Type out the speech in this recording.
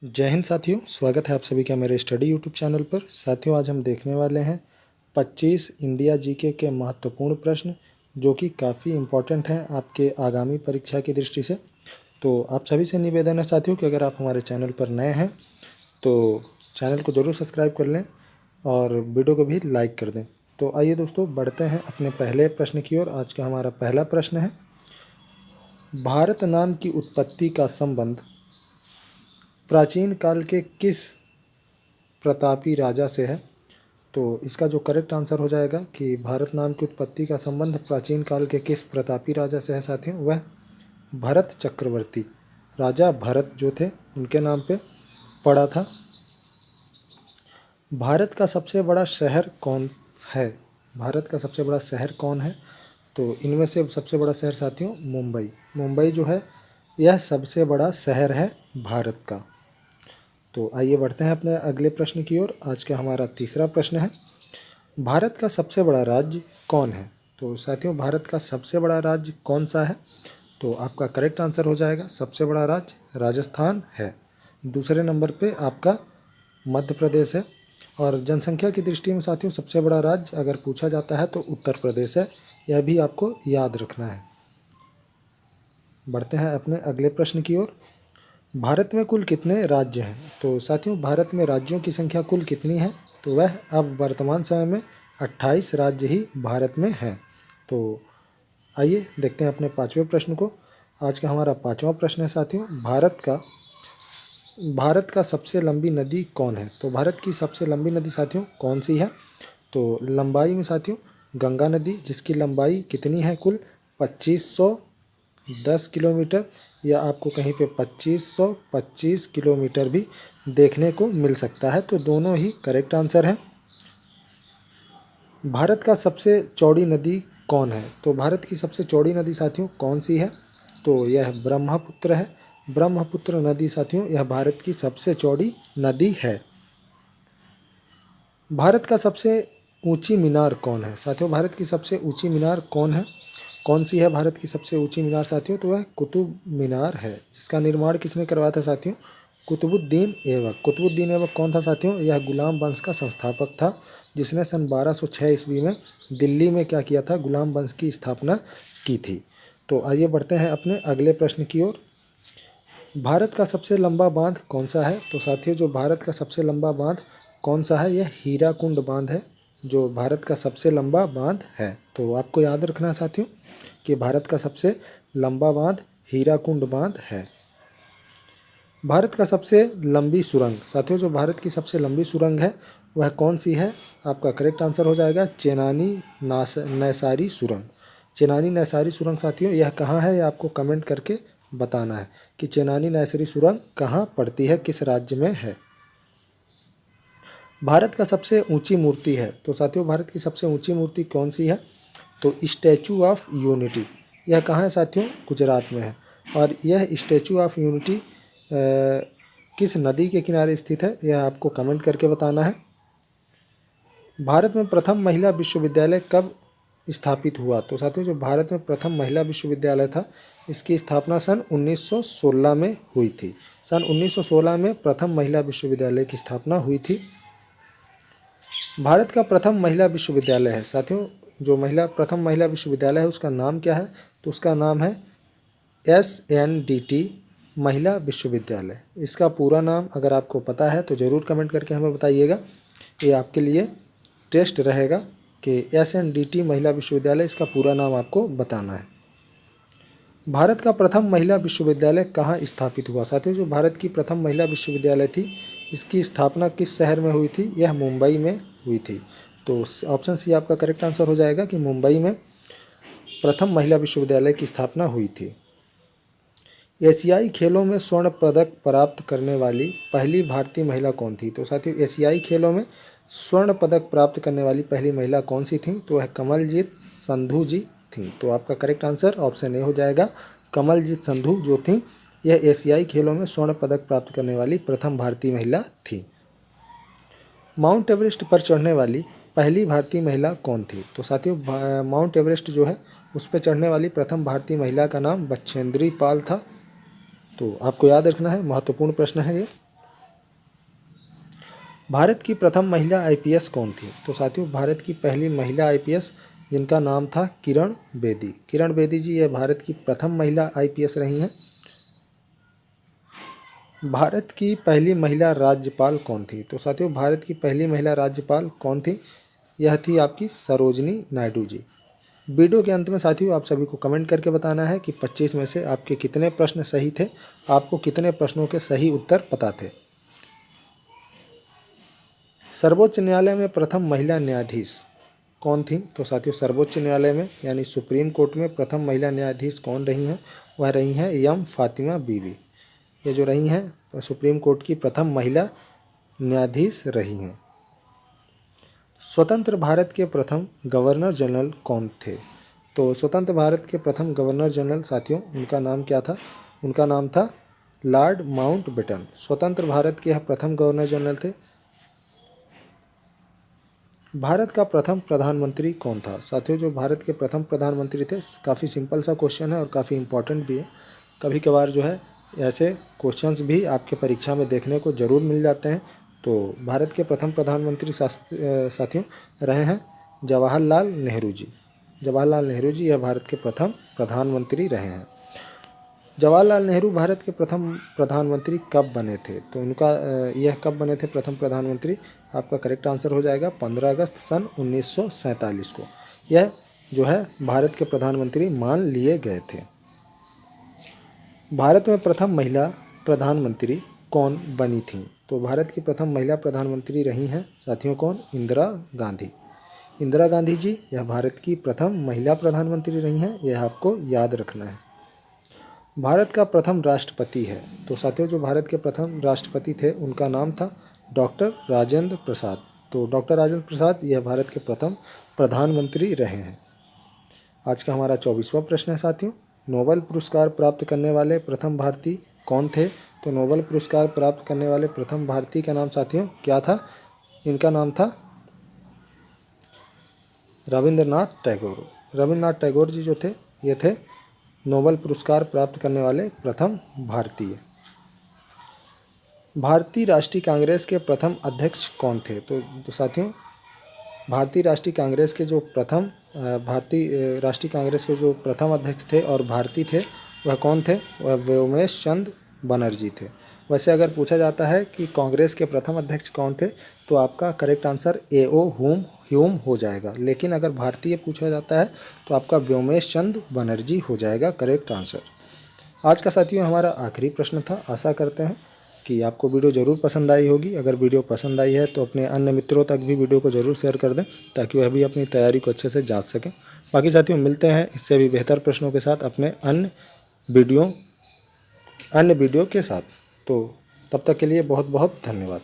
जय हिंद साथियों, स्वागत है आप सभी का मेरे स्टडी यूट्यूब चैनल पर। साथियों, आज हम देखने वाले हैं 25 इंडिया जीके के महत्वपूर्ण प्रश्न जो कि काफ़ी इम्पोर्टेंट हैं आपके आगामी परीक्षा की दृष्टि से। तो आप सभी से निवेदन है साथियों कि अगर आप हमारे चैनल पर नए हैं तो चैनल को ज़रूर सब्सक्राइब कर लें और वीडियो को भी लाइक कर दें। तो आइए दोस्तों, बढ़ते हैं अपने पहले प्रश्न की ओर। आज का हमारा पहला प्रश्न है, भारत नाम की उत्पत्ति का संबंध प्राचीन काल के किस प्रतापी राजा से है? तो इसका जो करेक्ट आंसर हो जाएगा कि भारत नाम की उत्पत्ति का संबंध प्राचीन काल के किस प्रतापी राजा से है साथियों, वह भरत चक्रवर्ती राजा भरत जो थे उनके नाम पे पड़ा था। भारत का सबसे बड़ा शहर कौन है? भारत का सबसे बड़ा शहर कौन है? तो इनमें से सबसे बड़ा शहर साथियों मुंबई। मुंबई जो है यह सबसे बड़ा शहर है भारत का। तो आइए बढ़ते हैं अपने अगले प्रश्न की ओर। आज का हमारा तीसरा प्रश्न है, भारत का सबसे बड़ा राज्य कौन है? तो साथियों, भारत का सबसे बड़ा राज्य कौन सा है? तो आपका करेक्ट आंसर हो जाएगा सबसे बड़ा राज्य राजस्थान है। दूसरे नंबर पे आपका मध्य प्रदेश है। और जनसंख्या की दृष्टि में साथियों सबसे बड़ा राज्य अगर पूछा जाता है तो उत्तर प्रदेश है। यह भी आपको याद रखना है। बढ़ते हैं अपने अगले प्रश्न की ओर। भारत में कुल कितने राज्य हैं? तो साथियों, भारत में राज्यों की संख्या कुल कितनी है? तो वह अब वर्तमान समय में 28 राज्य ही भारत में हैं। तो आइए देखते हैं अपने पाँचवें प्रश्न को। आज का हमारा पाँचवा प्रश्न है साथियों, भारत का सबसे लंबी नदी कौन है? तो भारत की सबसे लंबी नदी साथियों कौन सी है? तो लंबाई में साथियों गंगा नदी, जिसकी लंबाई कितनी है कुल 2510 किलोमीटर, या आपको कहीं पे 2525 किलोमीटर भी देखने को मिल सकता है। तो दोनों ही करेक्ट आंसर हैं। भारत का सबसे चौड़ी नदी कौन है? तो भारत की सबसे चौड़ी नदी साथियों कौन सी है? तो यह ब्रह्मपुत्र है। ब्रह्मपुत्र नदी साथियों यह भारत की सबसे चौड़ी नदी है। भारत का सबसे ऊंची मीनार कौन है? साथियों, भारत की सबसे ऊंची मीनार कौन है? कौन सी है भारत की सबसे ऊंची मीनार साथियों? तो वह कुतुब मीनार है, जिसका निर्माण किसने करवाया था साथियों? कुतुबुद्दीन ऐबक। कुतुबुद्दीन ऐबक कौन था साथियों? यह गुलाम वंश का संस्थापक था, जिसने सन 1206 ईस्वी में दिल्ली में क्या किया था? गुलाम वंश की स्थापना की थी। तो आइए बढ़ते हैं अपने अगले प्रश्न की ओर। भारत का सबसे लंबा बांध कौन सा है? तो साथियों, जो भारत का सबसे लंबा बांध कौन सा है? यह हीराकुंड बांध है, जो भारत का सबसे लंबा बांध है। तो आपको याद रखना है साथियों कि भारत का सबसे लंबा बांध हीराकुंड बांध है। भारत का सबसे लंबी सुरंग साथियों, जो भारत की सबसे लंबी सुरंग है वह कौन सी है? आपका करेक्ट आंसर हो जाएगा चेनानी नैसारी सुरंग। चेनानी नैसारी सुरंग साथियों यह कहाँ है? यह आपको कमेंट करके बताना है कि चेनानी नैसारी सुरंग कहाँ पड़ती है, किस राज्य में है। भारत का सबसे ऊंची मूर्ति है। तो साथियों, भारत की सबसे ऊंची मूर्ति कौन सी है? तो स्टैचू ऑफ यूनिटी। यह कहाँ है साथियों? गुजरात में है। और यह स्टैचू ऑफ यूनिटी किस नदी के किनारे स्थित है, यह आपको कमेंट करके बताना है। भारत में प्रथम महिला विश्वविद्यालय कब स्थापित हुआ? तो साथियों, जो भारत में प्रथम महिला विश्वविद्यालय था इसकी स्थापना सन 1916 में हुई थी। सन 1916 में प्रथम महिला विश्वविद्यालय की स्थापना हुई थी। भारत का प्रथम महिला विश्वविद्यालय है साथियों, जो प्रथम महिला विश्वविद्यालय है उसका नाम क्या है? तो उसका नाम है SNDT महिला विश्वविद्यालय। इसका पूरा नाम अगर आपको पता है तो ज़रूर कमेंट करके हमें बताइएगा। ये आपके लिए टेस्ट रहेगा कि SNDT महिला विश्वविद्यालय, इसका पूरा नाम आपको बताना है। भारत का प्रथम महिला विश्वविद्यालय कहाँ स्थापित हुआ? साथियों, जो भारत की प्रथम महिला विश्वविद्यालय थी इसकी स्थापना किस शहर में हुई थी? यह मुंबई में हुई थी। तो ऑप्शन सी आपका करेक्ट आंसर हो जाएगा कि मुंबई में प्रथम महिला विश्वविद्यालय की स्थापना हुई थी। एशियाई खेलों में स्वर्ण पदक प्राप्त करने वाली पहली भारतीय महिला कौन थी? तो साथियों, एशियाई खेलों में स्वर्ण पदक प्राप्त करने वाली पहली महिला कौन सी थी? तो वह कमलजीत संधू जी थी। तो आपका करेक्ट आंसर ऑप्शन ए हो जाएगा, कमलजीत संधू जो थी यह एशियाई खेलों में स्वर्ण पदक प्राप्त करने वाली प्रथम भारतीय महिला थी। माउंट एवरेस्ट पर चढ़ने वाली पहली भारतीय महिला कौन थी? तो साथियों, माउंट एवरेस्ट जो है उस पर चढ़ने वाली प्रथम भारतीय महिला का नाम बछेंद्री पाल था। तो आपको याद रखना है, महत्वपूर्ण प्रश्न है ये। भारत की प्रथम महिला आईपीएस कौन थी? तो साथियों, भारत की पहली महिला आईपीएस जिनका नाम था किरण बेदी। किरण बेदी जी ये भारत की प्रथम महिला आईपीएस रही हैं। भारत की पहली महिला राज्यपाल कौन थी? तो साथियों, भारत की पहली महिला राज्यपाल कौन थी? यह थी आपकी सरोजनी नायडू जी। वीडियो के अंत में साथियों आप सभी को कमेंट करके बताना है कि 25 में से आपके कितने प्रश्न सही थे, आपको कितने प्रश्नों के सही उत्तर पता थे। सर्वोच्च न्यायालय में प्रथम महिला न्यायाधीश कौन थी? तो साथियों, सर्वोच्च न्यायालय में यानी सुप्रीम कोर्ट में प्रथम महिला न्यायाधीश कौन रही हैं? वह रही हैं एम फातिमा बीवी। ये जो रही हैं सुप्रीम कोर्ट की प्रथम महिला न्यायाधीश रही हैं। स्वतंत्र भारत के प्रथम गवर्नर जनरल कौन थे? तो स्वतंत्र भारत के प्रथम गवर्नर जनरल साथियों, उनका नाम क्या था? उनका नाम था लॉर्ड माउंटबेटन। स्वतंत्र भारत के यह प्रथम गवर्नर जनरल थे। भारत का प्रथम प्रधानमंत्री कौन था? साथियों, जो भारत के प्रथम प्रधानमंत्री थे, काफ़ी सिंपल सा क्वेश्चन है और काफ़ी इम्पोर्टेंट भी है। कभी कभार जो है ऐसे क्वेश्चंस भी आपके परीक्षा में देखने को ज़रूर मिल जाते हैं। तो भारत के प्रथम प्रधानमंत्री साथियों रहे हैं जवाहरलाल नेहरू जी। जवाहरलाल नेहरू जी यह भारत के प्रथम प्रधानमंत्री रहे हैं। जवाहरलाल नेहरू भारत के प्रथम प्रधानमंत्री कब बने थे? तो उनका यह कब बने थे प्रथम प्रधानमंत्री? आपका करेक्ट आंसर हो जाएगा 15 अगस्त सन 1947 को। यह जो है भारत के प्रधानमंत्री मान लिए गए थे। भारत में प्रथम महिला प्रधानमंत्री कौन बनी थी? तो भारत की प्रथम महिला प्रधानमंत्री रही हैं साथियों कौन? इंदिरा गांधी। इंदिरा गांधी जी यह भारत की प्रथम महिला प्रधानमंत्री रही हैं, यह आपको याद रखना है। भारत का प्रथम राष्ट्रपति है, तो साथियों जो भारत के प्रथम राष्ट्रपति थे उनका नाम था डॉक्टर राजेंद्र प्रसाद। तो डॉक्टर राजेंद्र प्रसाद यह भारत के प्रथम प्रधानमंत्री रहे हैं। आज का हमारा 24वां प्रश्न है साथियों, नोबेल पुरस्कार प्राप्त करने वाले प्रथम भारतीय कौन थे? तो नोबेल पुरस्कार प्राप्त करने वाले प्रथम भारतीय का नाम साथियों क्या था? इनका नाम था रविंद्रनाथ टैगोर। रविंद्रनाथ टैगोर जी जो थे ये थे नोबेल पुरस्कार प्राप्त करने वाले प्रथम भारतीय। भारतीय राष्ट्रीय कांग्रेस के प्रथम अध्यक्ष कौन थे? तो साथियों भारतीय राष्ट्रीय कांग्रेस के जो प्रथम अध्यक्ष थे और भारतीय थे वह कौन थे? वह व्योमेश चंद्र बनर्जी थे। वैसे अगर पूछा जाता है कि कांग्रेस के प्रथम अध्यक्ष कौन थे तो आपका करेक्ट आंसर A.O. ह्यूम हो जाएगा, लेकिन अगर भारतीय पूछा जाता है तो आपका व्योमेश चंद्र बनर्जी हो जाएगा करेक्ट आंसर। आज का साथियों हमारा आखिरी प्रश्न था। आशा करते हैं कि आपको वीडियो ज़रूर पसंद आई होगी। अगर वीडियो पसंद आई है तो अपने अन्य मित्रों तक भी वीडियो को ज़रूर शेयर कर दें ताकि वह भी अपनी तैयारी को अच्छे से जांच सकें। बाकी साथियों मिलते हैं इससे भी बेहतर प्रश्नों के साथ अपने अन्य वीडियो के साथ। तो तब तक के लिए बहुत बहुत धन्यवाद।